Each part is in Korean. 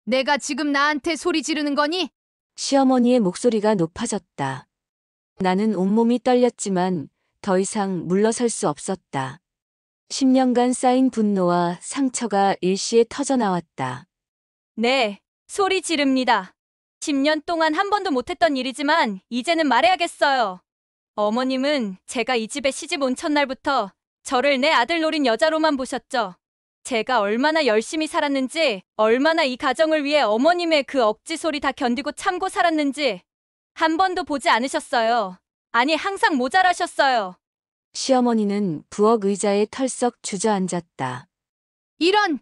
내가 지금 나한테 소리 지르는 거니? 시어머니의 목소리가 높아졌다. 나는 온몸이 떨렸지만 더 이상 물러설 수 없었다. 10년간 쌓인 분노와 상처가 일시에 터져나왔다. 네, 소리 지릅니다. 10년 동안 한 번도 못했던 일이지만 이제는 말해야겠어요. 어머님은 제가 이 집에 시집 온 첫날부터 저를 내 아들 노린 여자로만 보셨죠. 제가 얼마나 열심히 살았는지, 얼마나 이 가정을 위해 어머님의 그 억지 소리 다 견디고 참고 살았는지 한 번도 보지 않으셨어요. 아니, 항상 모자라셨어요. 시어머니는 부엌 의자에 털썩 주저앉았다. 이런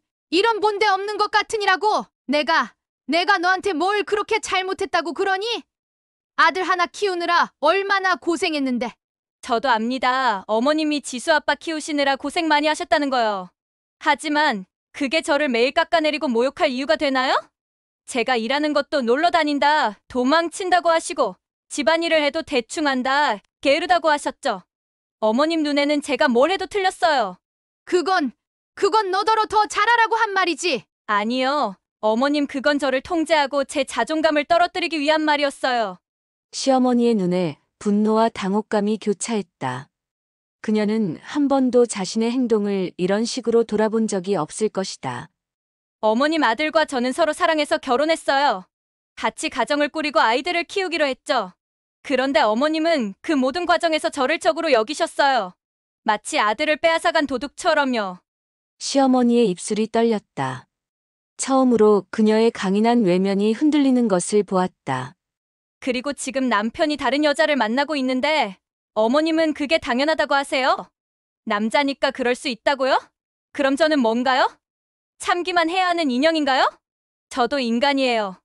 본데 없는 것 같으니라고. 내가 너한테 뭘 그렇게 잘못했다고 그러니? 아들 하나 키우느라 얼마나 고생했는데. 저도 압니다. 어머님이 지수 아빠 키우시느라 고생 많이 하셨다는 거요. 하지만 그게 저를 매일 깎아내리고 모욕할 이유가 되나요? 제가 일하는 것도 놀러 다닌다, 도망친다고 하시고 집안일을 해도 대충 한다, 게으르다고 하셨죠. 어머님 눈에는 제가 뭘 해도 틀렸어요. 그건 너더러 더 잘하라고 한 말이지. 아니요. 어머님, 그건 저를 통제하고 제 자존감을 떨어뜨리기 위한 말이었어요. 시어머니의 눈에 분노와 당혹감이 교차했다. 그녀는 한 번도 자신의 행동을 이런 식으로 돌아본 적이 없을 것이다. 어머님 아들과 저는 서로 사랑해서 결혼했어요. 같이 가정을 꾸리고 아이들을 키우기로 했죠. 그런데 어머님은 그 모든 과정에서 저를 적으로 여기셨어요. 마치 아들을 빼앗아간 도둑처럼요. 시어머니의 입술이 떨렸다. 처음으로 그녀의 강인한 외면이 흔들리는 것을 보았다. 그리고 지금 남편이 다른 여자를 만나고 있는데 어머님은 그게 당연하다고 하세요. 남자니까 그럴 수 있다고요? 그럼 저는 뭔가요? 참기만 해야 하는 인형인가요? 저도 인간이에요.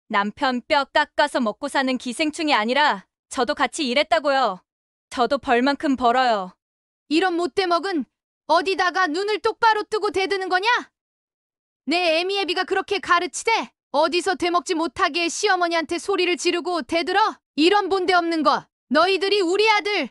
남편 뼈 깎아서 먹고 사는 기생충이 아니라 저도 같이 일했다고요. 저도 벌만큼 벌어요. 이런 못돼먹은 어디다가 눈을 똑바로 뜨고 대드는 거냐? 내 애미애비가 그렇게 가르치대? 어디서 되먹지 못하게 시어머니한테 소리를 지르고 대들어? 이런 본데 없는 거. 너희들이 우리 아들,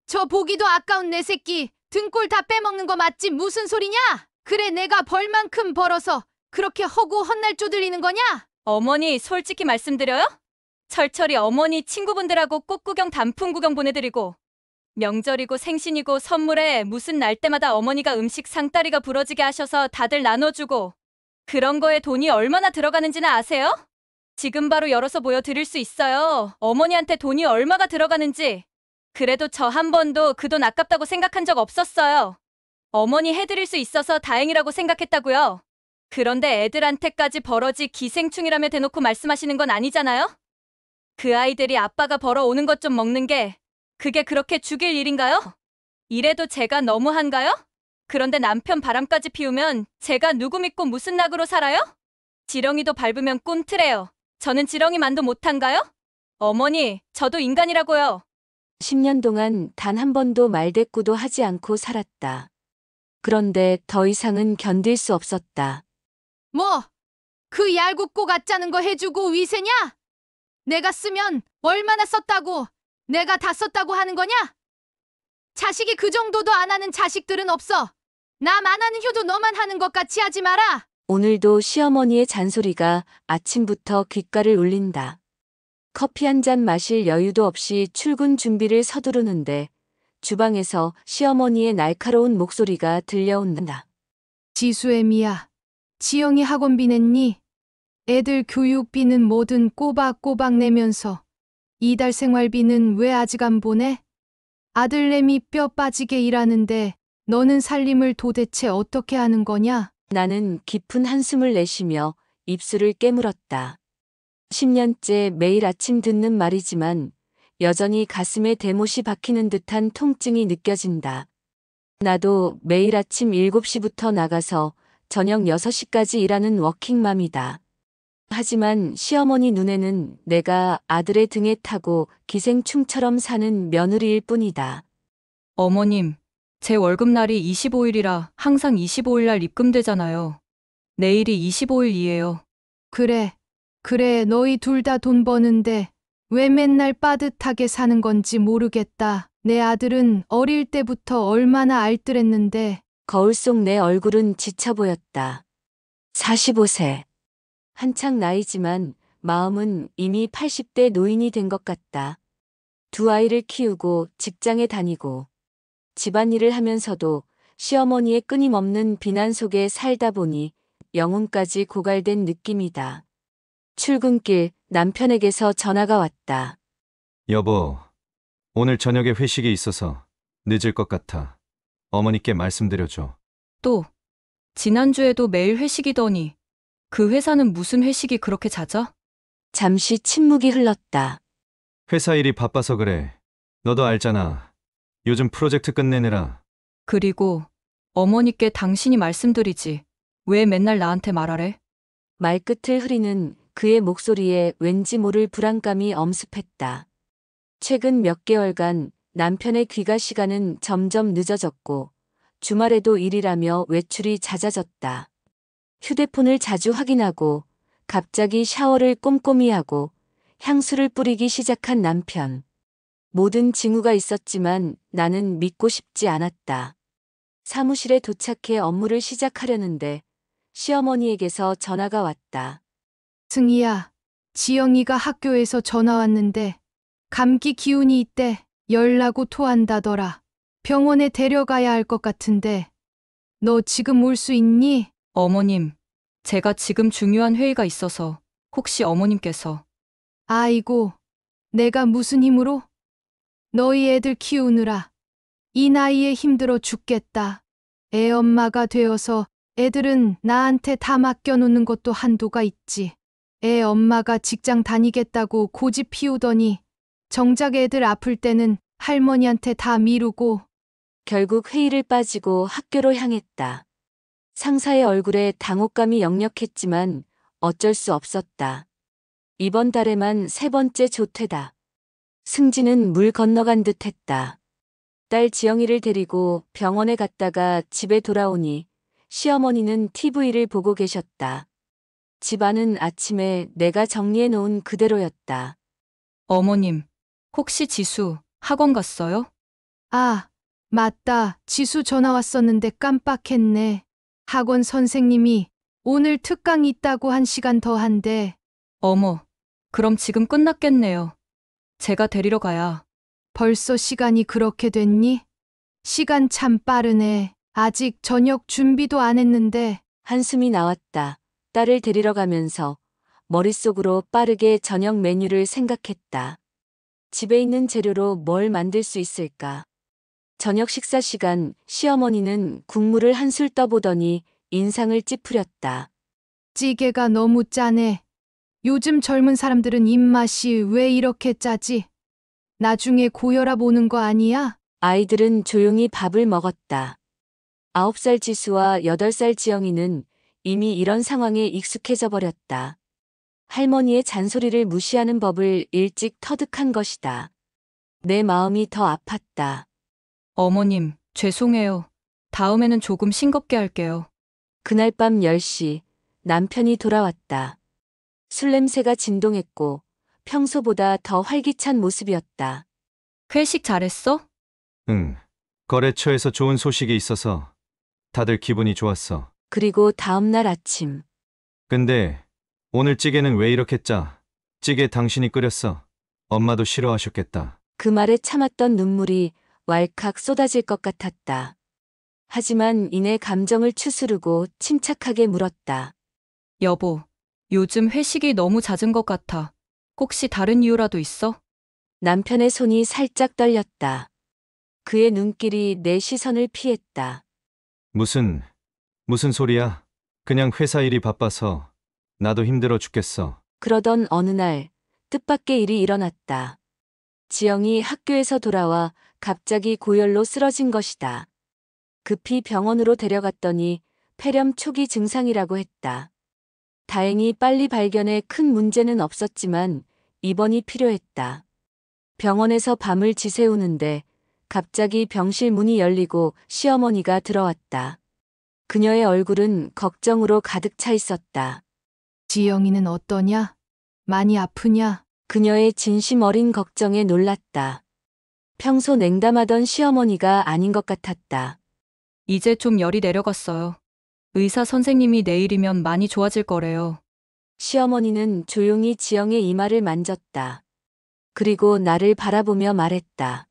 저 보기도 아까운 내 새끼 등골 다 빼먹는 거 맞지? 무슨 소리냐? 그래, 내가 벌만큼 벌어서 그렇게 허구 헛날 쪼들리는 거냐? 어머니, 솔직히 말씀드려요? 철철이 어머니 친구분들하고 꽃구경 단풍 구경 보내드리고 명절이고 생신이고 선물에 무슨 날 때마다 어머니가 음식 상다리가 부러지게 하셔서 다들 나눠주고 그런 거에 돈이 얼마나 들어가는지는 아세요? 지금 바로 열어서 보여드릴 수 있어요. 어머니한테 돈이 얼마가 들어가는지. 그래도 저 한 번도 그 돈 아깝다고 생각한 적 없었어요. 어머니 해드릴 수 있어서 다행이라고 생각했다고요. 그런데 애들한테까지 벌어지 기생충이라며 대놓고 말씀하시는 건 아니잖아요? 그 아이들이 아빠가 벌어오는 것 좀 먹는 게 그게 그렇게 죽일 일인가요? 이래도 제가 너무한가요? 그런데 남편 바람까지 피우면 제가 누구 믿고 무슨 낙으로 살아요? 지렁이도 밟으면 꿈틀해요. 저는 지렁이만도 못한가요? 어머니, 저도 인간이라고요. 10년 동안 단 한 번도 말대꾸도 하지 않고 살았다. 그런데 더 이상은 견딜 수 없었다. 뭐, 그 얄궂고 가짜는 거 해주고 위세냐? 내가 쓰면 얼마나 썼다고, 내가 다 썼다고 하는 거냐? 자식이 그 정도도 안 하는 자식들은 없어. 남 안 하는 효도 너만 하는 것 같이 하지 마라. 오늘도 시어머니의 잔소리가 아침부터 귓가를 울린다. 커피 한 잔 마실 여유도 없이 출근 준비를 서두르는데 주방에서 시어머니의 날카로운 목소리가 들려온다. 지수애미야, 지영이 학원비 냈니? 애들 교육비는 뭐든 꼬박꼬박 내면서 이달 생활비는 왜 아직 안 보내? 아들내미 뼈 빠지게 일하는데 너는 살림을 도대체 어떻게 하는 거냐? 나는 깊은 한숨을 내쉬며 입술을 깨물었다. 10년째 매일 아침 듣는 말이지만 여전히 가슴에 대못이 박히는 듯한 통증이 느껴진다. 나도 매일 아침 7시부터 나가서 저녁 6시까지 일하는 워킹맘이다. 하지만 시어머니 눈에는 내가 아들의 등에 타고 기생충처럼 사는 며느리일 뿐이다. 어머님, 제 월급날이 25일이라 항상 25일 날 입금되잖아요. 내일이 25일이에요. 그래, 너희 둘 다 돈 버는데 왜 맨날 빠듯하게 사는 건지 모르겠다. 내 아들은 어릴 때부터 얼마나 알뜰했는데. 거울 속 내 얼굴은 지쳐 보였다. 45세. 한창 나이지만 마음은 이미 80대 노인이 된 것 같다. 두 아이를 키우고 직장에 다니고 집안일을 하면서도 시어머니의 끊임없는 비난 속에 살다 보니 영혼까지 고갈된 느낌이다. 출근길 남편에게서 전화가 왔다. 여보, 오늘 저녁에 회식이 있어서 늦을 것 같아. 어머니께 말씀드려줘. 또, 지난주에도 매일 회식이더니 그 회사는 무슨 회식이 그렇게 잦아? 잠시 침묵이 흘렀다. 회사 일이 바빠서 그래. 너도 알잖아. 요즘 프로젝트 끝내느라. 그리고 어머니께 당신이 말씀드리지. 왜 맨날 나한테 말하래? 말끝을 흐리는 그의 목소리에 왠지 모를 불안감이 엄습했다. 최근 몇 개월간 남편의 귀가 시간은 점점 늦어졌고 주말에도 일이라며 외출이 잦아졌다. 휴대폰을 자주 확인하고 갑자기 샤워를 꼼꼼히 하고 향수를 뿌리기 시작한 남편. 모든 징후가 있었지만 나는 믿고 싶지 않았다. 사무실에 도착해 업무를 시작하려는데 시어머니에게서 전화가 왔다. 승희야, 지영이가 학교에서 전화 왔는데 감기 기운이 있대. 열나고 토한다더라. 병원에 데려가야 할 것 같은데 너 지금 올 수 있니? 어머님, 제가 지금 중요한 회의가 있어서 혹시 어머님께서 아이고, 내가 무슨 힘으로? 너희 애들 키우느라 이 나이에 힘들어 죽겠다. 애 엄마가 되어서 애들은 나한테 다 맡겨놓는 것도 한도가 있지. 애 엄마가 직장 다니겠다고 고집 피우더니 정작 애들 아플 때는 할머니한테 다 미루고. 결국 회의를 빠지고 학교로 향했다. 상사의 얼굴에 당혹감이 역력했지만 어쩔 수 없었다. 이번 달에만 3번째 조퇴다. 승진은 물 건너간 듯 했다. 딸 지영이를 데리고 병원에 갔다가 집에 돌아오니 시어머니는 TV를 보고 계셨다. 집안은 아침에 내가 정리해 놓은 그대로였다. 어머님, 혹시 지수 학원 갔어요? 아, 맞다. 지수 전화 왔었는데 깜빡했네. 학원 선생님이 오늘 특강 있다고 1시간 더 한대. 어머, 그럼 지금 끝났겠네요. 제가 데리러 가야. 벌써 시간이 그렇게 됐니? 시간 참 빠르네. 아직 저녁 준비도 안 했는데. 한숨이 나왔다. 딸을 데리러 가면서 머릿속으로 빠르게 저녁 메뉴를 생각했다. 집에 있는 재료로 뭘 만들 수 있을까? 저녁 식사 시간 시어머니는 국물을 한술 떠보더니 인상을 찌푸렸다. 찌개가 너무 짜네. 요즘 젊은 사람들은 입맛이 왜 이렇게 짜지? 나중에 고혈압 오는 거 아니야? 아이들은 조용히 밥을 먹었다. 9살 지수와 8살 지영이는 이미 이런 상황에 익숙해져 버렸다. 할머니의 잔소리를 무시하는 법을 일찍 터득한 것이다. 내 마음이 더 아팠다. 어머님, 죄송해요. 다음에는 조금 싱겁게 할게요. 그날 밤 10시 남편이 돌아왔다. 술 냄새가 진동했고 평소보다 더 활기찬 모습이었다. 회식 잘했어? 응. 거래처에서 좋은 소식이 있어서 다들 기분이 좋았어. 그리고 다음 날 아침 근데 오늘 찌개는 왜 이렇게 짜? 찌개 당신이 끓였어. 엄마도 싫어하셨겠다. 그 말에 참았던 눈물이 왈칵 쏟아질 것 같았다. 하지만 이내 감정을 추스르고 침착하게 물었다. 여보, 요즘 회식이 너무 잦은 것 같아. 혹시 다른 이유라도 있어? 남편의 손이 살짝 떨렸다. 그의 눈길이 내 시선을 피했다. 무슨 소리야? 그냥 회사 일이 바빠서 나도 힘들어 죽겠어. 그러던 어느 날 뜻밖의 일이 일어났다. 지영이 학교에서 돌아와 갑자기 고열로 쓰러진 것이다. 급히 병원으로 데려갔더니 폐렴 초기 증상이라고 했다. 다행히 빨리 발견해 큰 문제는 없었지만 입원이 필요했다. 병원에서 밤을 지새우는데 갑자기 병실 문이 열리고 시어머니가 들어왔다. 그녀의 얼굴은 걱정으로 가득 차 있었다. 지영이는 어떠냐? 많이 아프냐? 그녀의 진심 어린 걱정에 놀랐다. 평소 냉담하던 시어머니가 아닌 것 같았다. 이제 좀 열이 내려갔어요. 의사 선생님이 내일이면 많이 좋아질 거래요. 시어머니는 조용히 지영의 이마를 만졌다. 그리고 나를 바라보며 말했다.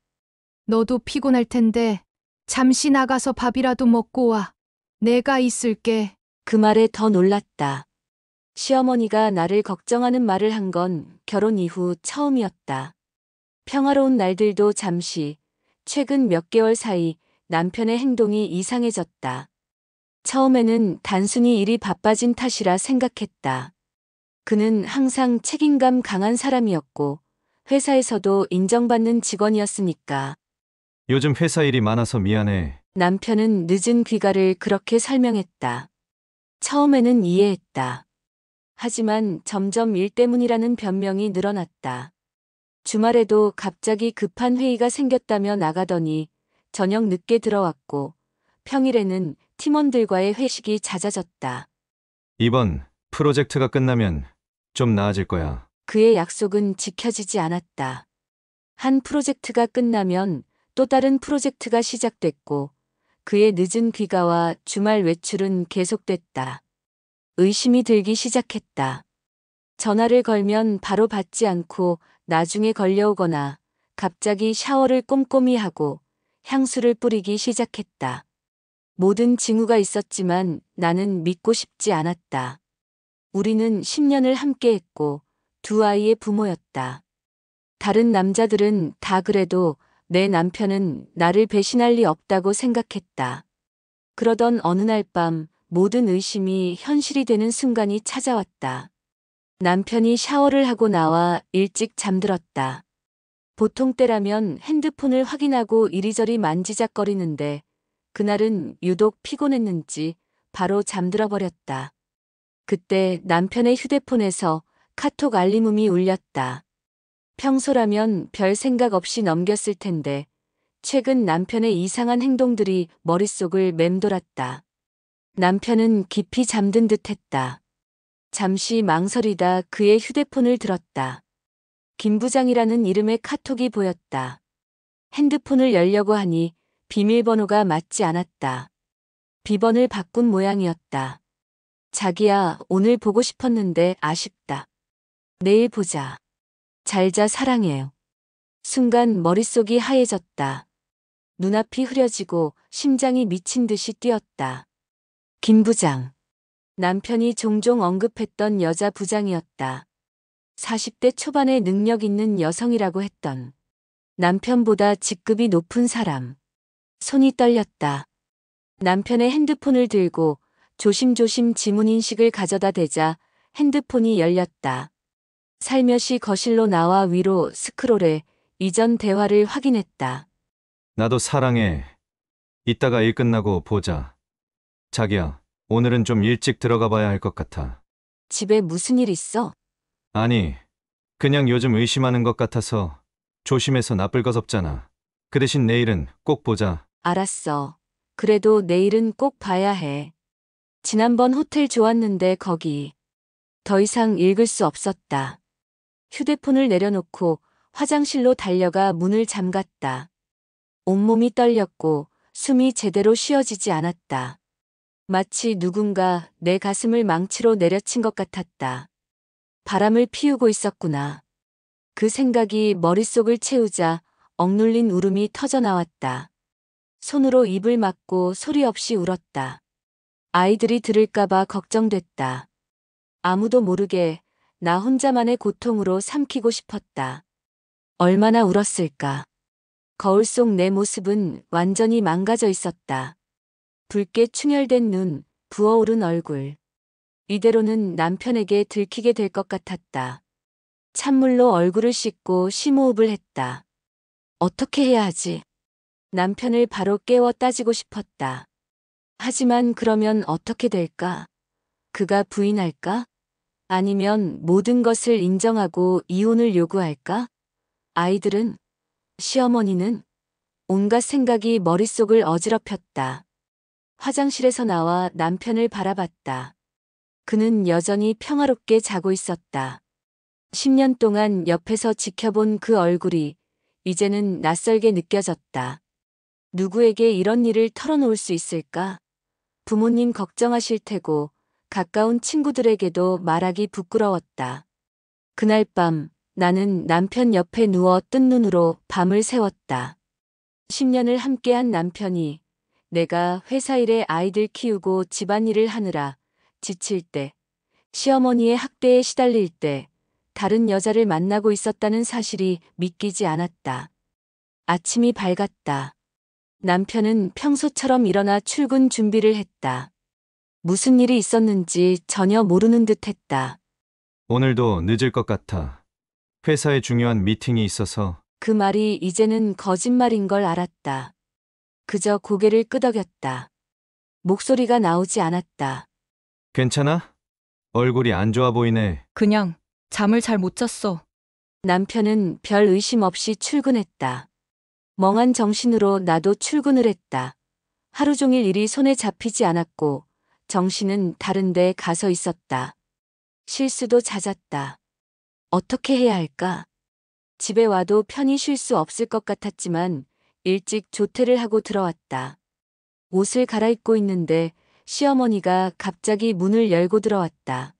너도 피곤할 텐데 잠시 나가서 밥이라도 먹고 와. 내가 있을게. 그 말에 더 놀랐다. 시어머니가 나를 걱정하는 말을 한 건 결혼 이후 처음이었다. 평화로운 날들도 잠시, 최근 몇 개월 사이 남편의 행동이 이상해졌다. 처음에는 단순히 일이 바빠진 탓이라 생각했다. 그는 항상 책임감 강한 사람이었고, 회사에서도 인정받는 직원이었으니까. 요즘 회사 일이 많아서 미안해. 남편은 늦은 귀가를 그렇게 설명했다. 처음에는 이해했다. 하지만 점점 일 때문이라는 변명이 늘어났다. 주말에도 갑자기 급한 회의가 생겼다며 나가더니 저녁 늦게 들어왔고, 평일에는 팀원들과의 회식이 잦아졌다. 이번 프로젝트가 끝나면 좀 나아질 거야. 그의 약속은 지켜지지 않았다. 한 프로젝트가 끝나면 또 다른 프로젝트가 시작됐고, 그의 늦은 귀가와 주말 외출은 계속됐다. 의심이 들기 시작했다. 전화를 걸면 바로 받지 않고 나중에 걸려오거나 갑자기 샤워를 꼼꼼히 하고 향수를 뿌리기 시작했다. 모든 징후가 있었지만 나는 믿고 싶지 않았다. 우리는 10년을 함께했고 두 아이의 부모였다. 다른 남자들은 다 그래도 내 남편은 나를 배신할 리 없다고 생각했다. 그러던 어느 날 밤 모든 의심이 현실이 되는 순간이 찾아왔다. 남편이 샤워를 하고 나와 일찍 잠들었다. 보통 때라면 핸드폰을 확인하고 이리저리 만지작거리는데 그날은 유독 피곤했는지 바로 잠들어 버렸다. 그때 남편의 휴대폰에서 카톡 알림음이 울렸다. 평소라면 별 생각 없이 넘겼을 텐데 최근 남편의 이상한 행동들이 머릿속을 맴돌았다. 남편은 깊이 잠든 듯 했다. 잠시 망설이다 그의 휴대폰을 들었다. 김 부장이라는 이름의 카톡이 보였다. 핸드폰을 열려고 하니 비밀번호가 맞지 않았다. 비번을 바꾼 모양이었다. 자기야, 오늘 보고 싶었는데 아쉽다. 내일 보자. 잘 자 사랑해요. 순간 머릿속이 하얘졌다. 눈앞이 흐려지고 심장이 미친 듯이 뛰었다. 김 부장. 남편이 종종 언급했던 여자 부장이었다. 40대 초반의 능력 있는 여성이라고 했던 남편보다 직급이 높은 사람. 손이 떨렸다. 남편의 핸드폰을 들고 조심조심 지문인식을 가져다 대자 핸드폰이 열렸다. 살며시 거실로 나와 위로 스크롤해 이전 대화를 확인했다. 나도 사랑해. 이따가 일 끝나고 보자. 자기야, 오늘은 좀 일찍 들어가 봐야 할 것 같아. 집에 무슨 일 있어? 아니, 그냥 요즘 의심하는 것 같아서 조심해서 나쁠 것 없잖아. 그 대신 내일은 꼭 보자. 알았어. 그래도 내일은 꼭 봐야 해. 지난번 호텔 좋았는데 거기. 더 이상 읽을 수 없었다. 휴대폰을 내려놓고 화장실로 달려가 문을 잠갔다. 온몸이 떨렸고 숨이 제대로 쉬어지지 않았다. 마치 누군가 내 가슴을 망치로 내려친 것 같았다. 바람을 피우고 있었구나. 그 생각이 머릿속을 채우자 억눌린 울음이 터져나왔다. 손으로 입을 막고 소리 없이 울었다. 아이들이 들을까봐 걱정됐다. 아무도 모르게 나 혼자만의 고통으로 삼키고 싶었다. 얼마나 울었을까. 거울 속 내 모습은 완전히 망가져 있었다. 붉게 충혈된 눈, 부어오른 얼굴. 이대로는 남편에게 들키게 될 것 같았다. 찬물로 얼굴을 씻고 심호흡을 했다. 어떻게 해야 하지? 남편을 바로 깨워 따지고 싶었다. 하지만 그러면 어떻게 될까? 그가 부인할까? 아니면 모든 것을 인정하고 이혼을 요구할까? 아이들은? 시어머니는? 온갖 생각이 머릿속을 어지럽혔다. 화장실에서 나와 남편을 바라봤다. 그는 여전히 평화롭게 자고 있었다. 10년 동안 옆에서 지켜본 그 얼굴이 이제는 낯설게 느껴졌다. 누구에게 이런 일을 털어놓을 수 있을까? 부모님 걱정하실 테고 가까운 친구들에게도 말하기 부끄러웠다. 그날 밤 나는 남편 옆에 누워 뜬 눈으로 밤을 새웠다. 10년을 함께한 남편이 내가 회사 일에 아이들 키우고 집안일을 하느라 지칠 때, 시어머니의 학대에 시달릴 때 다른 여자를 만나고 있었다는 사실이 믿기지 않았다. 아침이 밝았다. 남편은 평소처럼 일어나 출근 준비를 했다. 무슨 일이 있었는지 전혀 모르는 듯 했다. 오늘도 늦을 것 같아. 회사에 중요한 미팅이 있어서. 그 말이 이제는 거짓말인 걸 알았다. 그저 고개를 끄덕였다. 목소리가 나오지 않았다. 괜찮아? 얼굴이 안 좋아 보이네. 그냥 잠을 잘 못 잤어. 남편은 별 의심 없이 출근했다. 멍한 정신으로 나도 출근을 했다. 하루 종일 일이 손에 잡히지 않았고 정신은 다른 데 가서 있었다. 실수도 잦았다. 어떻게 해야 할까? 집에 와도 편히 쉴 수 없을 것 같았지만 일찍 조퇴를 하고 들어왔다. 옷을 갈아입고 있는데 시어머니가 갑자기 문을 열고 들어왔다.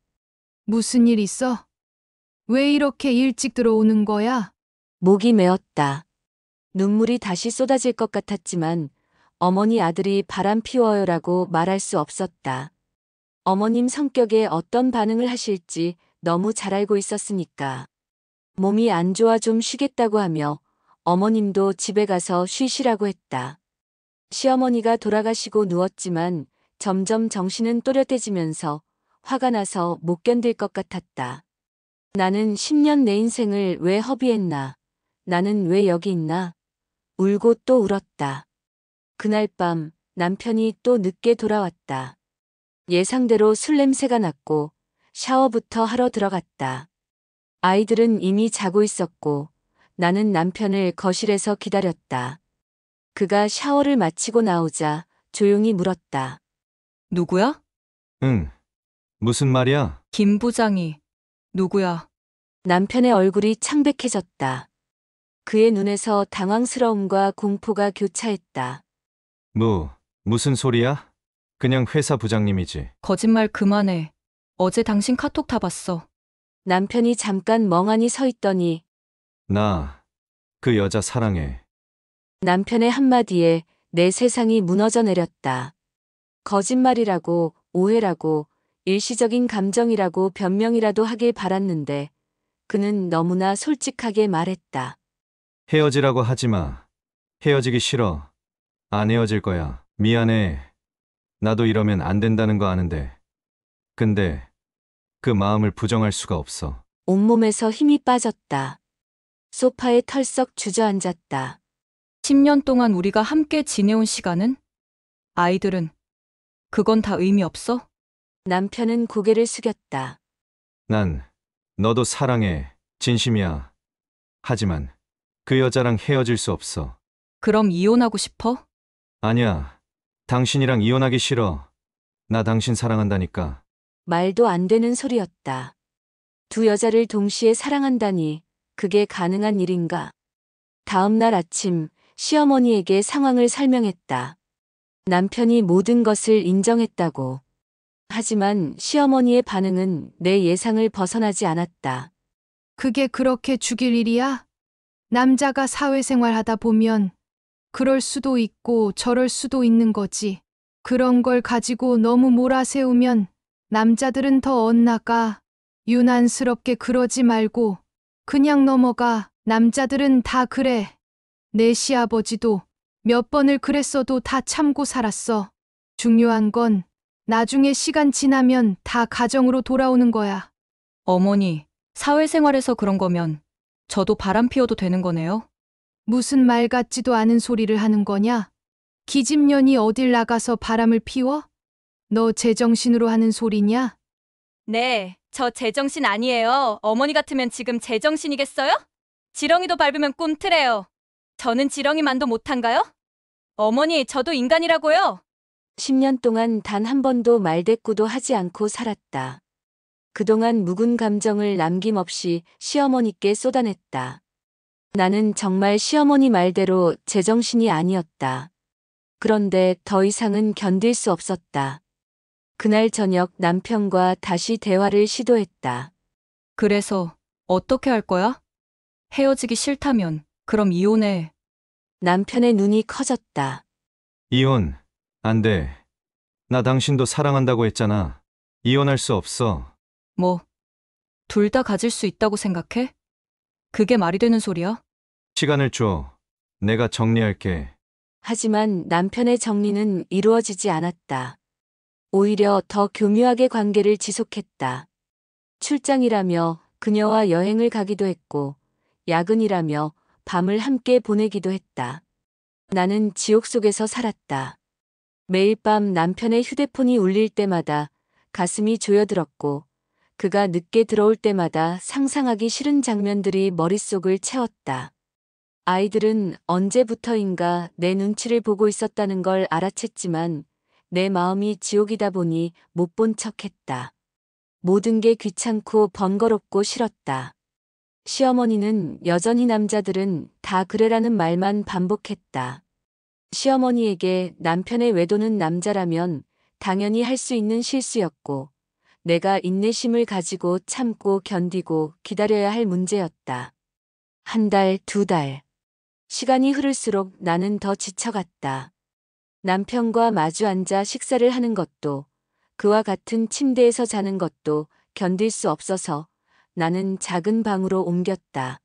무슨 일 있어? 왜 이렇게 일찍 들어오는 거야? 목이 메었다. 눈물이 다시 쏟아질 것 같았지만 어머니 아들이 바람 피워요라고 말할 수 없었다. 어머님 성격에 어떤 반응을 하실지 너무 잘 알고 있었으니까. 몸이 안 좋아 좀 쉬겠다고 하며 어머님도 집에 가서 쉬시라고 했다. 시어머니가 돌아가시고 누웠지만 점점 정신은 또렷해지면서 화가 나서 못 견딜 것 같았다. 나는 10년 내 인생을 왜 허비했나? 나는 왜 여기 있나? 울고 또 울었다. 그날 밤 남편이 또 늦게 돌아왔다. 예상대로 술 냄새가 났고 샤워부터 하러 들어갔다. 아이들은 이미 자고 있었고 나는 남편을 거실에서 기다렸다. 그가 샤워를 마치고 나오자 조용히 물었다. 누구야? 응. 무슨 말이야? 김 부장이. 누구야? 남편의 얼굴이 창백해졌다. 그의 눈에서 당황스러움과 공포가 교차했다. 무슨 소리야? 그냥 회사 부장님이지. 거짓말 그만해. 어제 당신 카톡 다 봤어. 남편이 잠깐 멍하니 서 있더니 나 그 여자 사랑해. 남편의 한마디에 내 세상이 무너져 내렸다. 거짓말이라고, 오해라고, 일시적인 감정이라고 변명이라도 하길 바랐는데 그는 너무나 솔직하게 말했다. 헤어지라고 하지 마. 헤어지기 싫어. 안 헤어질 거야. 미안해. 나도 이러면 안 된다는 거 아는데. 근데 그 마음을 부정할 수가 없어. 온몸에서 힘이 빠졌다. 소파에 털썩 주저앉았다. 10년 동안 우리가 함께 지내온 시간은? 아이들은? 그건 다 의미 없어? 남편은 고개를 숙였다. 난 너도 사랑해. 진심이야. 하지만 그 여자랑 헤어질 수 없어. 그럼 이혼하고 싶어? 아니야. 당신이랑 이혼하기 싫어. 나 당신 사랑한다니까. 말도 안 되는 소리였다. 두 여자를 동시에 사랑한다니 그게 가능한 일인가? 다음 날 아침 시어머니에게 상황을 설명했다. 남편이 모든 것을 인정했다고. 하지만 시어머니의 반응은 내 예상을 벗어나지 않았다. 그게 그렇게 죽일 일이야? 남자가 사회생활 하다 보면 그럴 수도 있고 저럴 수도 있는 거지. 그런 걸 가지고 너무 몰아세우면 남자들은 더 엇나가. 유난스럽게 그러지 말고 그냥 넘어가. 남자들은 다 그래. 내 시아버지도 몇 번을 그랬어도 다 참고 살았어. 중요한 건 나중에 시간 지나면 다 가정으로 돌아오는 거야. 어머니, 사회생활에서 그런 거면 저도 바람 피워도 되는 거네요? 무슨 말 같지도 않은 소리를 하는 거냐? 기집년이 어딜 나가서 바람을 피워? 너 제정신으로 하는 소리냐? 네, 저 제정신 아니에요. 어머니 같으면 지금 제정신이겠어요? 지렁이도 밟으면 꿈틀해요. 저는 지렁이만도 못한가요? 어머니, 저도 인간이라고요. 10년 동안 단 한 번도 말대꾸도 하지 않고 살았다. 그동안 묵은 감정을 남김없이 시어머니께 쏟아냈다. 나는 정말 시어머니 말대로 제정신이 아니었다. 그런데 더 이상은 견딜 수 없었다. 그날 저녁 남편과 다시 대화를 시도했다. 그래서 어떻게 할 거야? 헤어지기 싫다면 그럼 이혼해. 남편의 눈이 커졌다. 이혼, 안 돼. 나 당신도 사랑한다고 했잖아. 이혼할 수 없어. 뭐, 둘 다 가질 수 있다고 생각해? 그게 말이 되는 소리야? 시간을 줘. 내가 정리할게. 하지만 남편의 정리는 이루어지지 않았다. 오히려 더 교묘하게 관계를 지속했다. 출장이라며 그녀와 여행을 가기도 했고, 야근이라며 밤을 함께 보내기도 했다. 나는 지옥 속에서 살았다. 매일 밤 남편의 휴대폰이 울릴 때마다 가슴이 조여들었고, 그가 늦게 들어올 때마다 상상하기 싫은 장면들이 머릿속을 채웠다. 아이들은 언제부터인가 내 눈치를 보고 있었다는 걸 알아챘지만 내 마음이 지옥이다 보니 못 본 척했다. 모든 게 귀찮고 번거롭고 싫었다. 시어머니는 여전히 남자들은 다 그래라는 말만 반복했다. 시어머니에게 남편의 외도는 남자라면 당연히 할 수 있는 실수였고 내가 인내심을 가지고 참고 견디고 기다려야 할 문제였다. 한 달, 두 달. 시간이 흐를수록 나는 더 지쳐갔다. 남편과 마주 앉아 식사를 하는 것도 그와 같은 침대에서 자는 것도 견딜 수 없어서 나는 작은 방으로 옮겼다.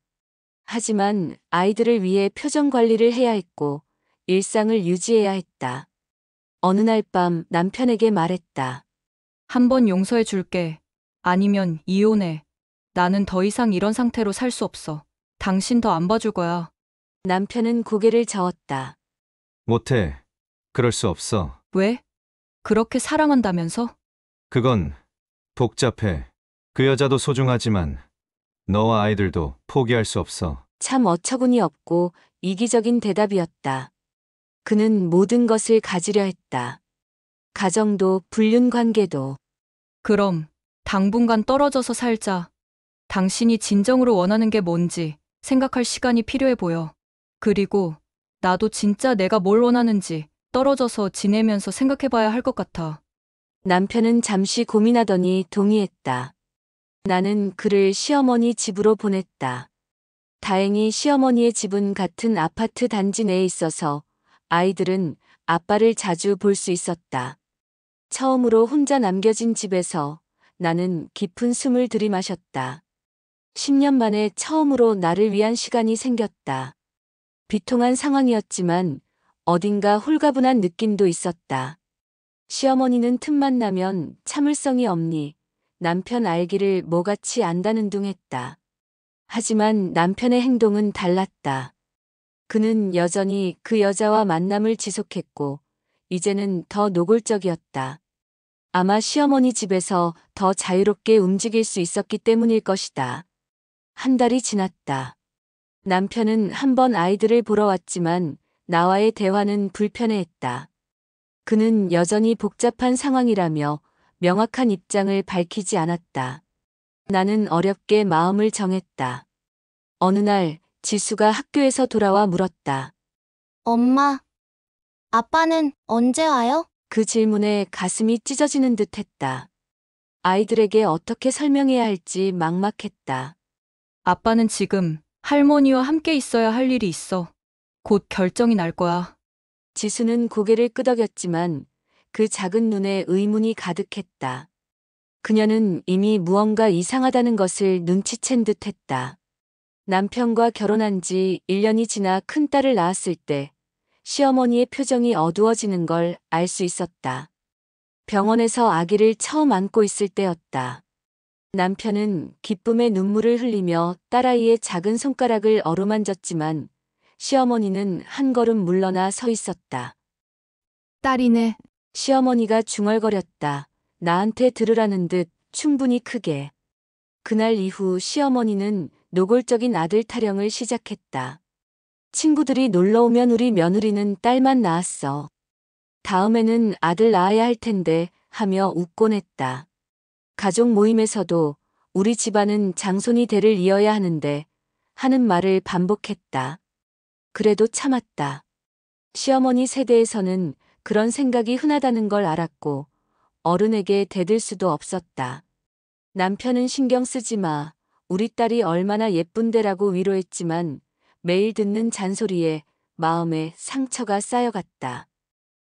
하지만 아이들을 위해 표정 관리를 해야 했고 일상을 유지해야 했다. 어느 날 밤 남편에게 말했다. 한 번 용서해 줄게. 아니면 이혼해. 나는 더 이상 이런 상태로 살 수 없어. 당신 더 안 봐줄 거야. 남편은 고개를 저었다. 못해. 그럴 수 없어. 왜? 그렇게 사랑한다면서? 그건 복잡해. 그 여자도 소중하지만 너와 아이들도 포기할 수 없어. 참 어처구니 없고 이기적인 대답이었다. 그는 모든 것을 가지려 했다. 가정도 불륜 관계도. 그럼 당분간 떨어져서 살자. 당신이 진정으로 원하는 게 뭔지 생각할 시간이 필요해 보여. 그리고 나도 진짜 내가 뭘 원하는지 떨어져서 지내면서 생각해 봐야 할 것 같아. 남편은 잠시 고민하더니 동의했다. 나는 그를 시어머니 집으로 보냈다. 다행히 시어머니의 집은 같은 아파트 단지 내에 있어서 아이들은 아빠를 자주 볼 수 있었다. 처음으로 혼자 남겨진 집에서 나는 깊은 숨을 들이마셨다. 10년 만에 처음으로 나를 위한 시간이 생겼다. 비통한 상황이었지만 어딘가 홀가분한 느낌도 있었다. 시어머니는 틈만 나면 참을성이 없니 남편 알기를 뭐같이 안다는 둥 했다. 하지만 남편의 행동은 달랐다. 그는 여전히 그 여자와 만남을 지속했고 이제는 더 노골적이었다. 아마 시어머니 집에서 더 자유롭게 움직일 수 있었기 때문일 것이다. 한 달이 지났다. 남편은 한 번 아이들을 보러 왔지만 나와의 대화는 불편해했다. 그는 여전히 복잡한 상황이라며 명확한 입장을 밝히지 않았다. 나는 어렵게 마음을 정했다. 어느 날 지수가 학교에서 돌아와 물었다. 엄마, 아빠는 언제 와요? 그 질문에 가슴이 찢어지는 듯 했다. 아이들에게 어떻게 설명해야 할지 막막했다. 아빠는 지금 할머니와 함께 있어야 할 일이 있어. 곧 결정이 날 거야. 지수는 고개를 끄덕였지만 그 작은 눈에 의문이 가득했다. 그녀는 이미 무언가 이상하다는 것을 눈치챈 듯 했다. 남편과 결혼한 지 1년이 지나 큰딸을 낳았을 때 시어머니의 표정이 어두워지는 걸 알 수 있었다. 병원에서 아기를 처음 안고 있을 때였다. 남편은 기쁨의 눈물을 흘리며 딸아이의 작은 손가락을 어루만졌지만 시어머니는 한 걸음 물러나 서 있었다. 딸이네. 시어머니가 중얼거렸다. 나한테 들으라는 듯 충분히 크게. 그날 이후 시어머니는 노골적인 아들 타령을 시작했다. 친구들이 놀러 오면 우리 며느리는 딸만 낳았어. 다음에는 아들 낳아야 할 텐데 하며 웃곤 했다. 가족 모임에서도 우리 집안은 장손이 대를 이어야 하는데 하는 말을 반복했다. 그래도 참았다. 시어머니 세대에서는 그런 생각이 흔하다는 걸 알았고 어른에게 대들 수도 없었다. 남편은 신경 쓰지 마. 우리 딸이 얼마나 예쁜데라고 위로했지만 매일 듣는 잔소리에 마음에 상처가 쌓여갔다.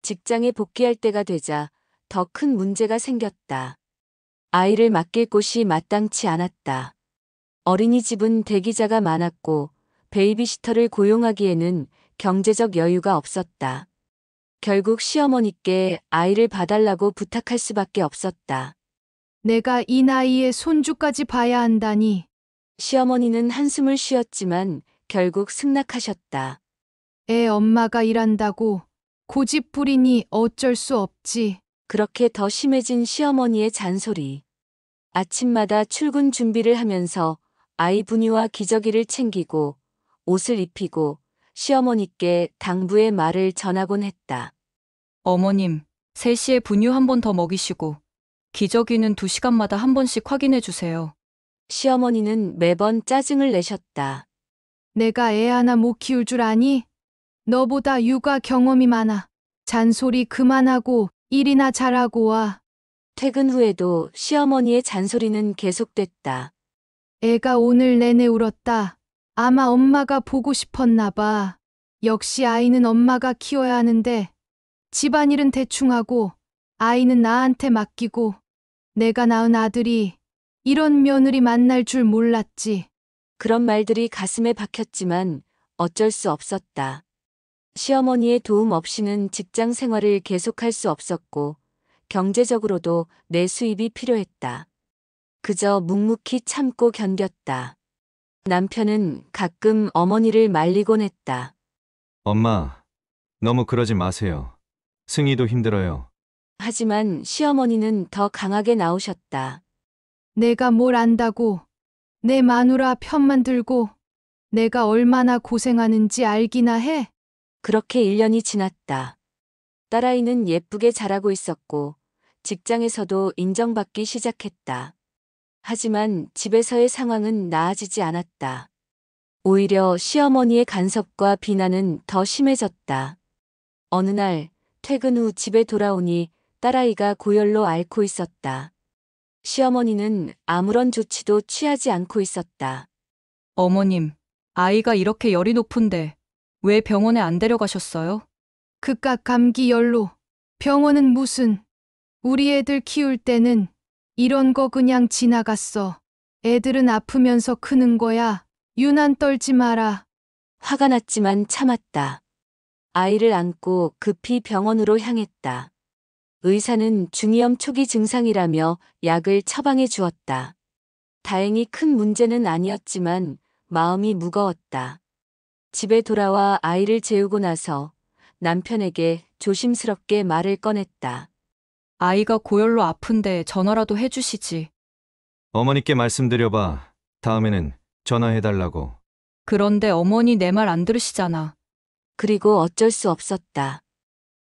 직장에 복귀할 때가 되자 더 큰 문제가 생겼다. 아이를 맡길 곳이 마땅치 않았다. 어린이집은 대기자가 많았고 베이비시터를 고용하기에는 경제적 여유가 없었다. 결국 시어머니께 아이를 봐달라고 부탁할 수밖에 없었다. 내가 이 나이에 손주까지 봐야 한다니. 시어머니는 한숨을 쉬었지만 결국 승낙하셨다. 애 엄마가 일한다고 고집 부리니 어쩔 수 없지. 그렇게 더 심해진 시어머니의 잔소리. 아침마다 출근 준비를 하면서 아이 분유와 기저귀를 챙기고 옷을 입히고 시어머니께 당부의 말을 전하곤 했다. 어머님, 3시에 분유 한 번 더 먹이시고 기저귀는 2시간마다 한 번씩 확인해 주세요. 시어머니는 매번 짜증을 내셨다. 내가 애 하나 못 키울 줄 아니? 너보다 육아 경험이 많아. 잔소리 그만하고 일이나 잘하고 와. 퇴근 후에도 시어머니의 잔소리는 계속됐다. 애가 오늘 내내 울었다. 아마 엄마가 보고 싶었나 봐. 역시 아이는 엄마가 키워야 하는데 집안일은 대충 하고 아이는 나한테 맡기고 내가 낳은 아들이 이런 며느리 만날 줄 몰랐지. 그런 말들이 가슴에 박혔지만 어쩔 수 없었다. 시어머니의 도움 없이는 직장 생활을 계속할 수 없었고 경제적으로도 내 수입이 필요했다. 그저 묵묵히 참고 견뎠다. 남편은 가끔 어머니를 말리곤 했다. 엄마, 너무 그러지 마세요. 승희도 힘들어요. 하지만 시어머니는 더 강하게 나오셨다. 내가 뭘 안다고 내 마누라 편만 들고 내가 얼마나 고생하는지 알기나 해. 그렇게 1년이 지났다. 딸아이는 예쁘게 자라고 있었고 직장에서도 인정받기 시작했다. 하지만 집에서의 상황은 나아지지 않았다. 오히려 시어머니의 간섭과 비난은 더 심해졌다. 어느 날 퇴근 후 집에 돌아오니 딸아이가 고열로 앓고 있었다. 시어머니는 아무런 조치도 취하지 않고 있었다. 어머님, 아이가 이렇게 열이 높은데 왜 병원에 안 데려가셨어요? 그깟 감기 열로. 병원은 무슨. 우리 애들 키울 때는 이런 거 그냥 지나갔어. 애들은 아프면서 크는 거야. 유난 떨지 마라. 화가 났지만 참았다. 아이를 안고 급히 병원으로 향했다. 의사는 중이염 초기 증상이라며 약을 처방해 주었다. 다행히 큰 문제는 아니었지만 마음이 무거웠다. 집에 돌아와 아이를 재우고 나서 남편에게 조심스럽게 말을 꺼냈다. 아이가 고열로 아픈데 전화라도 해주시지. 어머니께 말씀드려봐. 다음에는 전화해달라고. 그런데 어머니 내 말 안 들으시잖아. 그리고 어쩔 수 없었다.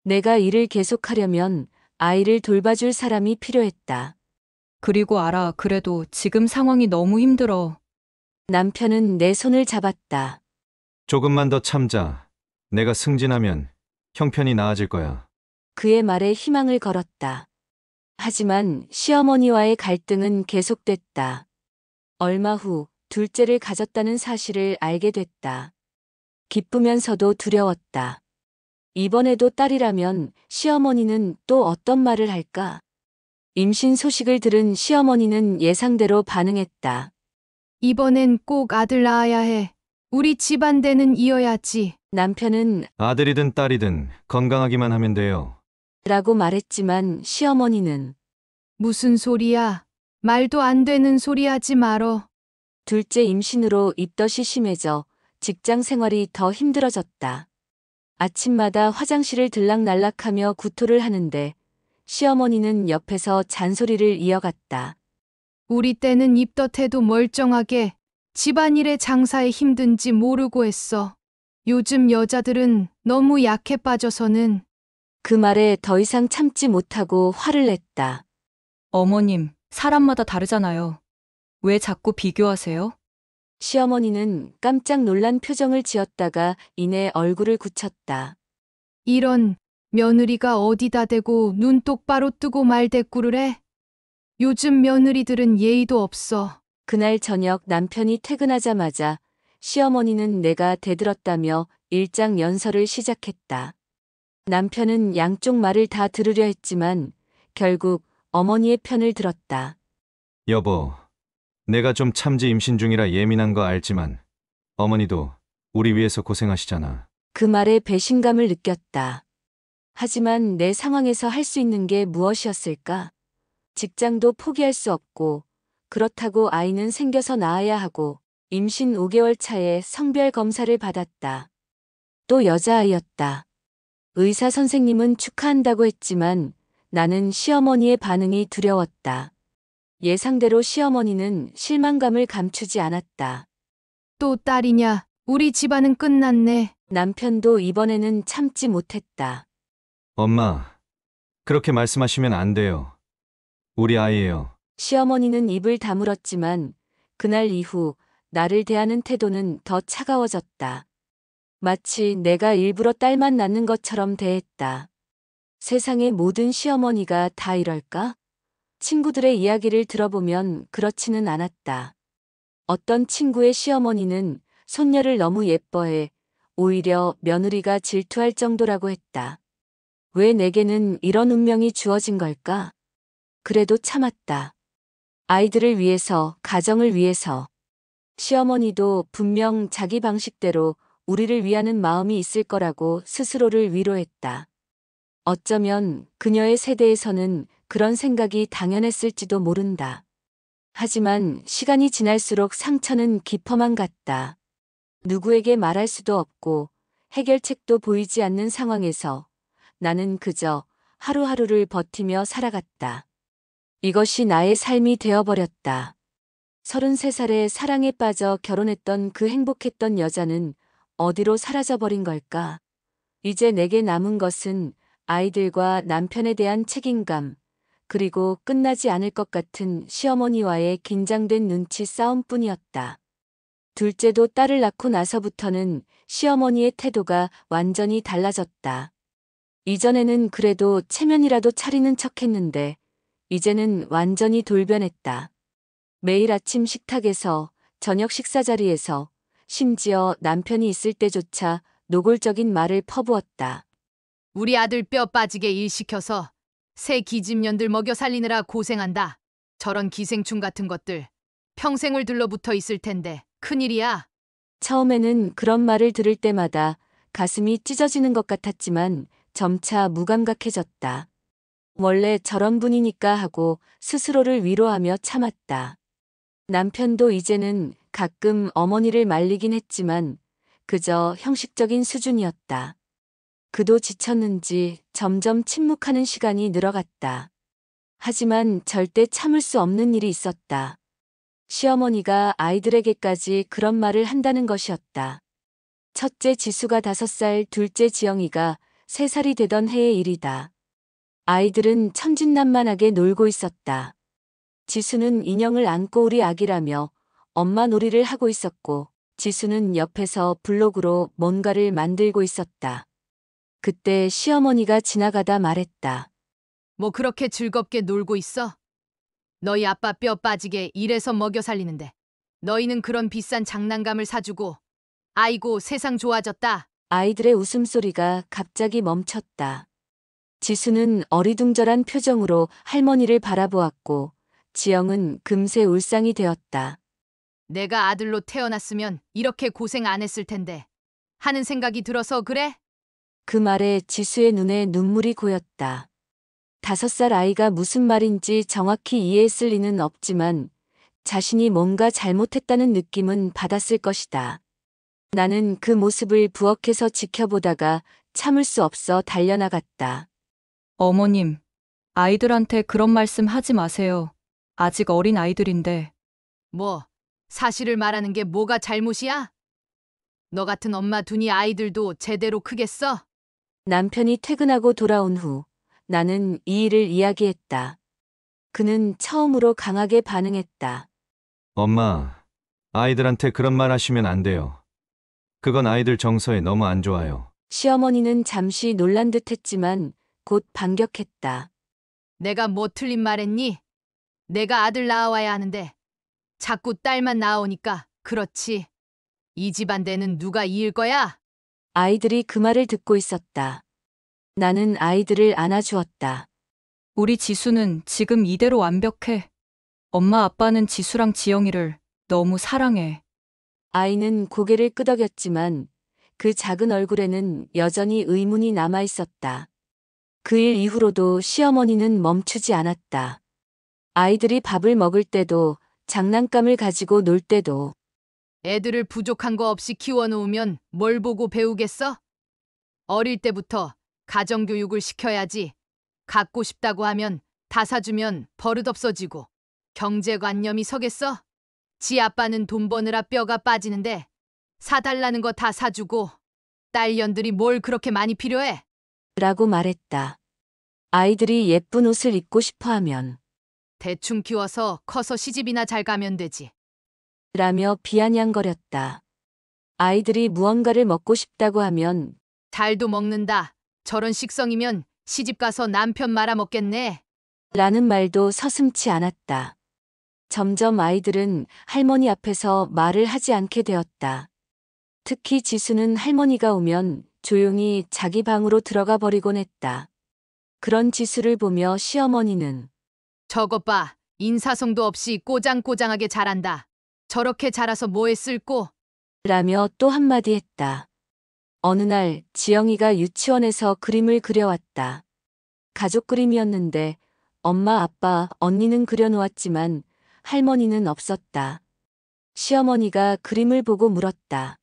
내가 일을 계속하려면 아이를 돌봐줄 사람이 필요했다. 그리고 알아, 그래도 지금 상황이 너무 힘들어. 남편은 내 손을 잡았다. 조금만 더 참자. 내가 승진하면 형편이 나아질 거야. 그의 말에 희망을 걸었다. 하지만 시어머니와의 갈등은 계속됐다. 얼마 후 둘째를 가졌다는 사실을 알게 됐다. 기쁘면서도 두려웠다. 이번에도 딸이라면 시어머니는 또 어떤 말을 할까? 임신 소식을 들은 시어머니는 예상대로 반응했다. 이번엔 꼭 아들 낳아야 해. 우리 집안대는 이어야지. 남편은 아들이든 딸이든 건강하기만 하면 돼요. 라고 말했지만 시어머니는 무슨 소리야. 말도 안 되는 소리 하지 말어. 둘째 임신으로 입덧이 심해져 직장 생활이 더 힘들어졌다. 아침마다 화장실을 들락날락하며 구토를 하는데 시어머니는 옆에서 잔소리를 이어갔다. 우리 때는 입덧해도 멀쩡하게 집안일에 장사에 힘든지 모르고 했어. 요즘 여자들은 너무 약해 빠져서는. 그 말에 더 이상 참지 못하고 화를 냈다. 어머님, 사람마다 다르잖아요. 왜 자꾸 비교하세요? 시어머니는 깜짝 놀란 표정을 지었다가 이내 얼굴을 굳혔다. 이런 며느리가 어디다 대고 눈 똑바로 뜨고 말대꾸를 해? 요즘 며느리들은 예의도 없어. 그날 저녁 남편이 퇴근하자마자 시어머니는 내가 대들었다며 일장 연설을 시작했다. 남편은 양쪽 말을 다 들으려 했지만 결국 어머니의 편을 들었다. 여보, 내가 좀 참지 임신 중이라 예민한 거 알지만 어머니도 우리 위해서 고생하시잖아. 그 말에 배신감을 느꼈다. 하지만 내 상황에서 할 수 있는 게 무엇이었을까? 직장도 포기할 수 없고, 그렇다고 아이는 생겨서 낳아야 하고, 임신 5개월 차에 성별 검사를 받았다. 또 여자아이였다. 의사 선생님은 축하한다고 했지만 나는 시어머니의 반응이 두려웠다. 예상대로 시어머니는 실망감을 감추지 않았다. 또 딸이냐? 우리 집안은 끝났네. 남편도 이번에는 참지 못했다. 엄마, 그렇게 말씀하시면 안 돼요. 우리 아이예요. 시어머니는 입을 다물었지만 그날 이후 나를 대하는 태도는 더 차가워졌다. 마치 내가 일부러 딸만 낳는 것처럼 대했다. 세상의 모든 시어머니가 다 이럴까? 친구들의 이야기를 들어보면 그렇지는 않았다. 어떤 친구의 시어머니는 손녀를 너무 예뻐해 오히려 며느리가 질투할 정도라고 했다. 왜 내게는 이런 운명이 주어진 걸까? 그래도 참았다. 아이들을 위해서, 가정을 위해서. 시어머니도 분명 자기 방식대로 우리를 위하는 마음이 있을 거라고 스스로를 위로했다. 어쩌면 그녀의 세대에서는 그런 생각이 당연했을지도 모른다. 하지만 시간이 지날수록 상처는 깊어만 갔다. 누구에게 말할 수도 없고 해결책도 보이지 않는 상황에서 나는 그저 하루하루를 버티며 살아갔다. 이것이 나의 삶이 되어버렸다. 33살에 사랑에 빠져 결혼했던 그 행복했던 여자는 어디로 사라져버린 걸까? 이제 내게 남은 것은 아이들과 남편에 대한 책임감, 그리고 끝나지 않을 것 같은 시어머니와의 긴장된 눈치 싸움뿐이었다. 둘째도 딸을 낳고 나서부터는 시어머니의 태도가 완전히 달라졌다. 이전에는 그래도 체면이라도 차리는 척했는데 이제는 완전히 돌변했다. 매일 아침 식탁에서, 저녁 식사 자리에서, 심지어 남편이 있을 때조차 노골적인 말을 퍼부었다. 우리 아들 뼈 빠지게 일 시켜서 새 기집년들 먹여 살리느라 고생한다. 저런 기생충 같은 것들 평생을 들러붙어 있을 텐데 큰일이야. 처음에는 그런 말을 들을 때마다 가슴이 찢어지는 것 같았지만 점차 무감각해졌다. 원래 저런 분이니까 하고 스스로를 위로하며 참았다. 남편도 이제는 가끔 어머니를 말리긴 했지만 그저 형식적인 수준이었다. 그도 지쳤는지 점점 침묵하는 시간이 늘어갔다. 하지만 절대 참을 수 없는 일이 있었다. 시어머니가 아이들에게까지 그런 말을 한다는 것이었다. 첫째 지수가 5살, 둘째 지영이가 3살이 되던 해의 일이다. 아이들은 천진난만하게 놀고 있었다. 지수는 인형을 안고 우리 아기라며 엄마 놀이를 하고 있었고 지수는 옆에서 블록으로 뭔가를 만들고 있었다. 그때 시어머니가 지나가다 말했다. 뭐 그렇게 즐겁게 놀고 있어? 너희 아빠 뼈 빠지게 일해서 먹여 살리는데 너희는 그런 비싼 장난감을 사주고 아이고 세상 좋아졌다. 아이들의 웃음소리가 갑자기 멈췄다. 지수는 어리둥절한 표정으로 할머니를 바라보았고 지영은 금세 울상이 되었다. 내가 아들로 태어났으면 이렇게 고생 안 했을 텐데 하는 생각이 들어서 그래? 그 말에 지수의 눈에 눈물이 고였다. 5살 아이가 무슨 말인지 정확히 이해했을 리는 없지만 자신이 뭔가 잘못했다는 느낌은 받았을 것이다. 나는 그 모습을 부엌에서 지켜보다가 참을 수 없어 달려나갔다. 어머님, 아이들한테 그런 말씀 하지 마세요. 아직 어린 아이들인데. 뭐 사실을 말하는 게 뭐가 잘못이야? 너 같은 엄마 두니 아이들도 제대로 크겠어? 남편이 퇴근하고 돌아온 후 나는 이 일을 이야기했다. 그는 처음으로 강하게 반응했다. 엄마, 아이들한테 그런 말 하시면 안 돼요. 그건 아이들 정서에 너무 안 좋아요. 시어머니는 잠시 놀란 듯 했지만 곧 반격했다. 내가 뭐 틀린 말했니? 내가 아들 낳아와야 하는데 자꾸 딸만 낳아오니까 그렇지. 이 집안 대는 누가 이을 거야? 아이들이 그 말을 듣고 있었다. 나는 아이들을 안아주었다. 우리 지수는 지금 이대로 완벽해. 엄마 아빠는 지수랑 지영이를 너무 사랑해. 아이는 고개를 끄덕였지만 그 작은 얼굴에는 여전히 의문이 남아 있었다. 그 일 이후로도 시어머니는 멈추지 않았다. 아이들이 밥을 먹을 때도 장난감을 가지고 놀 때도 애들을 부족한 거 없이 키워놓으면 뭘 보고 배우겠어? 어릴 때부터 가정교육을 시켜야지. 갖고 싶다고 하면 다 사주면 버릇 없어지고 경제관념이 서겠어? 지 아빠는 돈 버느라 뼈가 빠지는데 사달라는 거 다 사주고 딸년들이 뭘 그렇게 많이 필요해? 라고 말했다. 아이들이 예쁜 옷을 입고 싶어 하면 대충 키워서 커서 시집이나 잘 가면 되지. 라며 비아냥거렸다. 아이들이 무언가를 먹고 싶다고 하면 잘도 먹는다. 저런 식성이면 시집 가서 남편 말아 먹겠네. 라는 말도 서슴지 않았다. 점점 아이들은 할머니 앞에서 말을 하지 않게 되었다. 특히 지수는 할머니가 오면 조용히 자기 방으로 들어가 버리곤 했다. 그런 지수를 보며 시어머니는 저것 봐. 인사성도 없이 꼬장꼬장하게 자란다. 저렇게 자라서 뭐에 쓸꼬? 라며 또 한마디 했다. 어느 날 지영이가 유치원에서 그림을 그려왔다. 가족 그림이었는데 엄마, 아빠, 언니는 그려놓았지만 할머니는 없었다. 시어머니가 그림을 보고 물었다.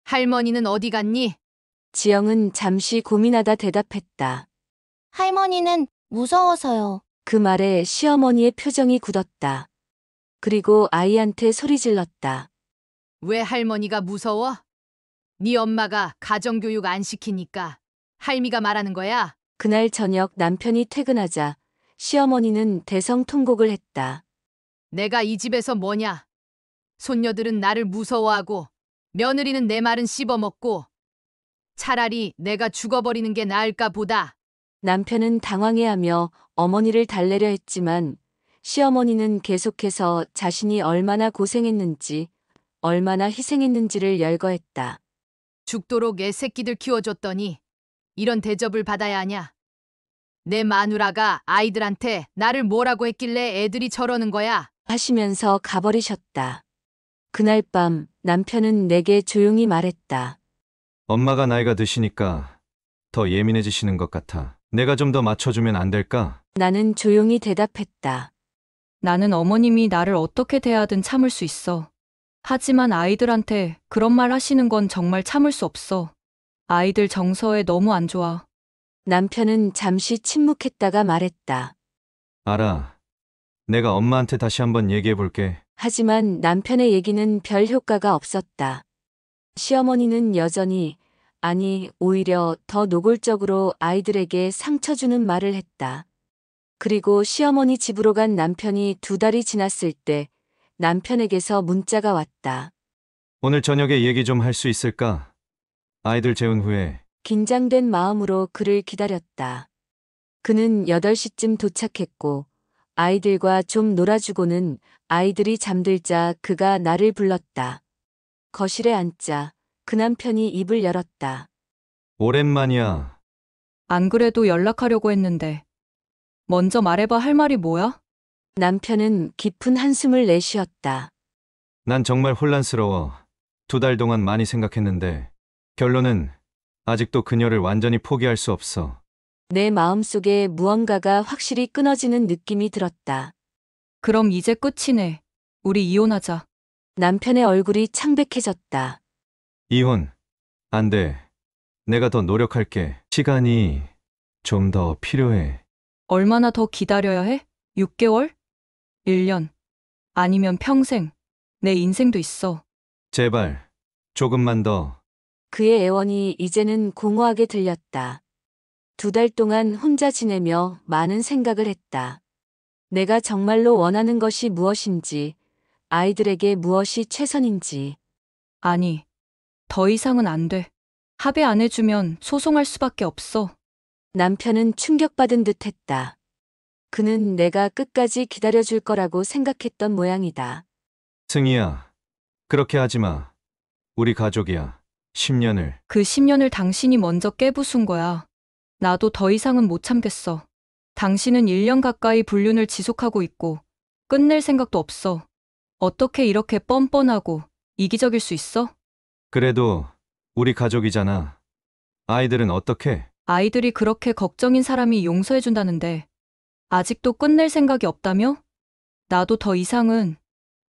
할머니는 어디 갔니? 지영은 잠시 고민하다 대답했다. 할머니는 무서워서요. 그 말에 시어머니의 표정이 굳었다. 그리고 아이한테 소리 질렀다. 왜 할머니가 무서워? 네 엄마가 가정교육 안 시키니까 할미가 말하는 거야? 그날 저녁 남편이 퇴근하자 시어머니는 대성통곡을 했다. 내가 이 집에서 뭐냐? 손녀들은 나를 무서워하고 며느리는 내 말은 씹어먹고 차라리 내가 죽어버리는 게 나을까 보다. 남편은 당황해하며 어머니를 달래려 했지만 시어머니는 계속해서 자신이 얼마나 고생했는지, 얼마나 희생했는지를 열거했다. 죽도록 애 새끼들 키워줬더니 이런 대접을 받아야 하냐? 내 마누라가 아이들한테 나를 뭐라고 했길래 애들이 저러는 거야? 하시면서 가버리셨다. 그날 밤 남편은 내게 조용히 말했다. 엄마가 나이가 드시니까 더 예민해지시는 것 같아. 내가 좀 더 맞춰주면 안 될까? 나는 조용히 대답했다. 나는 어머님이 나를 어떻게 대하든 참을 수 있어. 하지만 아이들한테 그런 말 하시는 건 정말 참을 수 없어. 아이들 정서에 너무 안 좋아. 남편은 잠시 침묵했다가 말했다. 알아. 내가 엄마한테 다시 한번 얘기해 볼게. 하지만 남편의 얘기는 별 효과가 없었다. 시어머니는 여전히, 아니, 오히려 더 노골적으로 아이들에게 상처 주는 말을 했다. 그리고 시어머니 집으로 간 남편이 2달이 지났을 때 남편에게서 문자가 왔다. 오늘 저녁에 얘기 좀 할 수 있을까? 아이들 재운 후에. 긴장된 마음으로 그를 기다렸다. 그는 8시쯤 도착했고 아이들과 좀 놀아주고는 아이들이 잠들자 그가 나를 불렀다. 거실에 앉자 그 남편이 입을 열었다. 오랜만이야. 안 그래도 연락하려고 했는데. 먼저 말해봐. 할 말이 뭐야? 남편은 깊은 한숨을 내쉬었다. 난 정말 혼란스러워. 2달 동안 많이 생각했는데 결론은 아직도 그녀를 완전히 포기할 수 없어. 내 마음속에 무언가가 확실히 끊어지는 느낌이 들었다. 그럼 이제 끝이네. 우리 이혼하자. 남편의 얼굴이 창백해졌다. 이혼. 안 돼. 내가 더 노력할게. 시간이 좀 더 필요해. 얼마나 더 기다려야 해? 6개월? 1년? 아니면 평생? 내 인생도 있어. 제발. 조금만 더. 그의 애원이 이제는 공허하게 들렸다. 2달 동안 혼자 지내며 많은 생각을 했다. 내가 정말로 원하는 것이 무엇인지, 아이들에게 무엇이 최선인지. 아니, 더 이상은 안 돼. 합의 안 해주면 소송할 수밖에 없어. 남편은 충격받은 듯 했다. 그는 내가 끝까지 기다려줄 거라고 생각했던 모양이다. 승희야, 그렇게 하지 마. 우리 가족이야. 10년을. 그 10년을 당신이 먼저 깨부순 거야. 나도 더 이상은 못 참겠어. 당신은 1년 가까이 불륜을 지속하고 있고 끝낼 생각도 없어. 어떻게 이렇게 뻔뻔하고 이기적일 수 있어? 그래도 우리 가족이잖아. 아이들은 어떻게? 아이들이 그렇게 걱정인 사람이 용서해준다는데 아직도 끝낼 생각이 없다며? 나도 더 이상은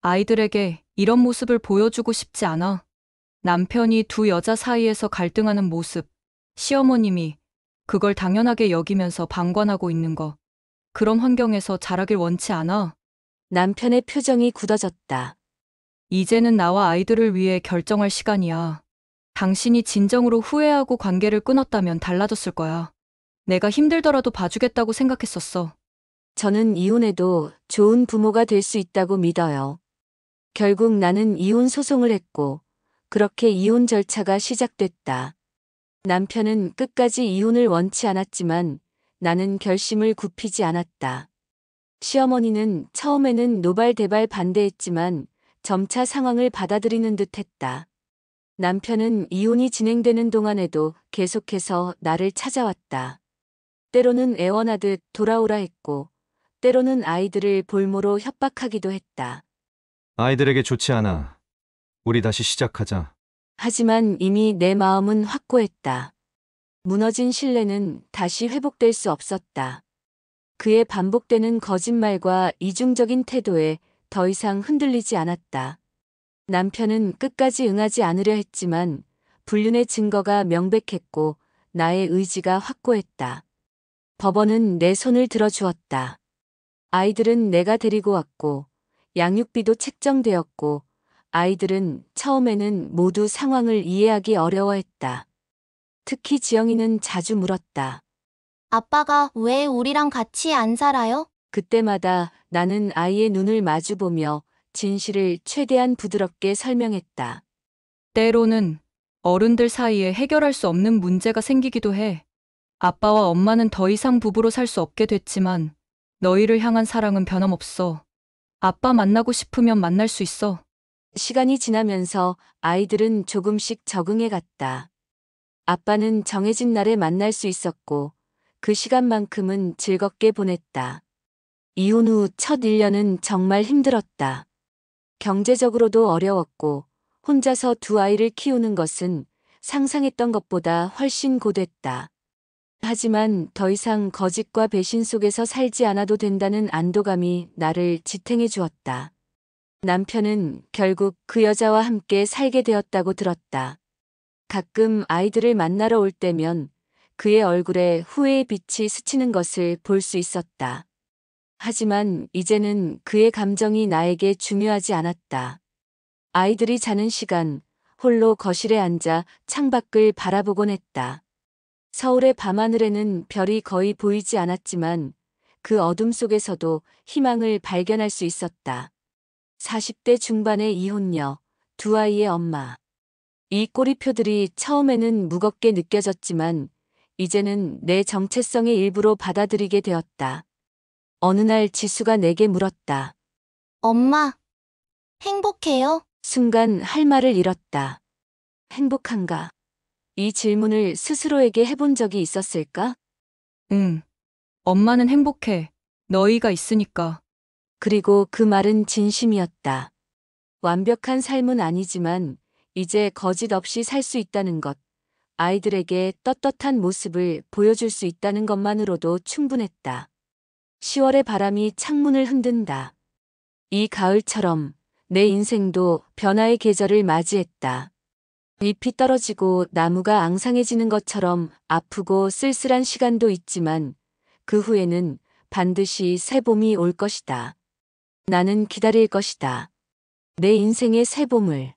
아이들에게 이런 모습을 보여주고 싶지 않아. 남편이 두 여자 사이에서 갈등하는 모습, 시어머님이 그걸 당연하게 여기면서 방관하고 있는 거. 그런 환경에서 자라길 원치 않아. 남편의 표정이 굳어졌다. 이제는 나와 아이들을 위해 결정할 시간이야. 당신이 진정으로 후회하고 관계를 끊었다면 달라졌을 거야. 내가 힘들더라도 봐주겠다고 생각했었어. 저는 이혼해도 좋은 부모가 될 수 있다고 믿어요. 결국 나는 이혼 소송을 했고, 그렇게 이혼 절차가 시작됐다. 남편은 끝까지 이혼을 원치 않았지만 나는 결심을 굽히지 않았다. 시어머니는 처음에는 노발대발 반대했지만 점차 상황을 받아들이는 듯 했다. 남편은 이혼이 진행되는 동안에도 계속해서 나를 찾아왔다. 때로는 애원하듯 돌아오라 했고, 때로는 아이들을 볼모로 협박하기도 했다. 아이들에게 좋지 않아. 우리 다시 시작하자. 하지만 이미 내 마음은 확고했다. 무너진 신뢰는 다시 회복될 수 없었다. 그의 반복되는 거짓말과 이중적인 태도에 더 이상 흔들리지 않았다. 남편은 끝까지 응하지 않으려 했지만 불륜의 증거가 명백했고 나의 의지가 확고했다. 법원은 내 손을 들어주었다. 아이들은 내가 데리고 왔고 양육비도 책정되었고 아이들은 처음에는 모두 상황을 이해하기 어려워했다. 특히 지영이는 자주 물었다. 아빠가 왜 우리랑 같이 안 살아요? 그때마다 나는 아이의 눈을 마주보며 진실을 최대한 부드럽게 설명했다. 때로는 어른들 사이에 해결할 수 없는 문제가 생기기도 해. 아빠와 엄마는 더 이상 부부로 살 수 없게 됐지만 너희를 향한 사랑은 변함없어. 아빠 만나고 싶으면 만날 수 있어. 시간이 지나면서 아이들은 조금씩 적응해 갔다. 아빠는 정해진 날에 만날 수 있었고 그 시간만큼은 즐겁게 보냈다. 이혼 후 첫 1년은 정말 힘들었다. 경제적으로도 어려웠고 혼자서 두 아이를 키우는 것은 상상했던 것보다 훨씬 고됐다. 하지만 더 이상 거짓과 배신 속에서 살지 않아도 된다는 안도감이 나를 지탱해 주었다. 남편은 결국 그 여자와 함께 살게 되었다고 들었다. 가끔 아이들을 만나러 올 때면 그의 얼굴에 후회의 빛이 스치는 것을 볼 수 있었다. 하지만 이제는 그의 감정이 나에게 중요하지 않았다. 아이들이 자는 시간, 홀로 거실에 앉아 창밖을 바라보곤 했다. 서울의 밤하늘에는 별이 거의 보이지 않았지만 그 어둠 속에서도 희망을 발견할 수 있었다. 40대 중반의 이혼녀, 두 아이의 엄마. 이 꼬리표들이 처음에는 무겁게 느껴졌지만 이제는 내 정체성의 일부로 받아들이게 되었다. 어느 날 지수가 내게 물었다. 엄마, 행복해요? 순간 할 말을 잃었다. 행복한가? 이 질문을 스스로에게 해본 적이 있었을까? 응. 엄마는 행복해. 너희가 있으니까. 그리고 그 말은 진심이었다. 완벽한 삶은 아니지만 이제 거짓 없이 살 수 있다는 것, 아이들에게 떳떳한 모습을 보여줄 수 있다는 것만으로도 충분했다. 10월의 바람이 창문을 흔든다. 이 가을처럼 내 인생도 변화의 계절을 맞이했다. 잎이 떨어지고 나무가 앙상해지는 것처럼 아프고 쓸쓸한 시간도 있지만 그 후에는 반드시 새 봄이 올 것이다. 나는 기다릴 것이다. 내 인생의 새 봄을.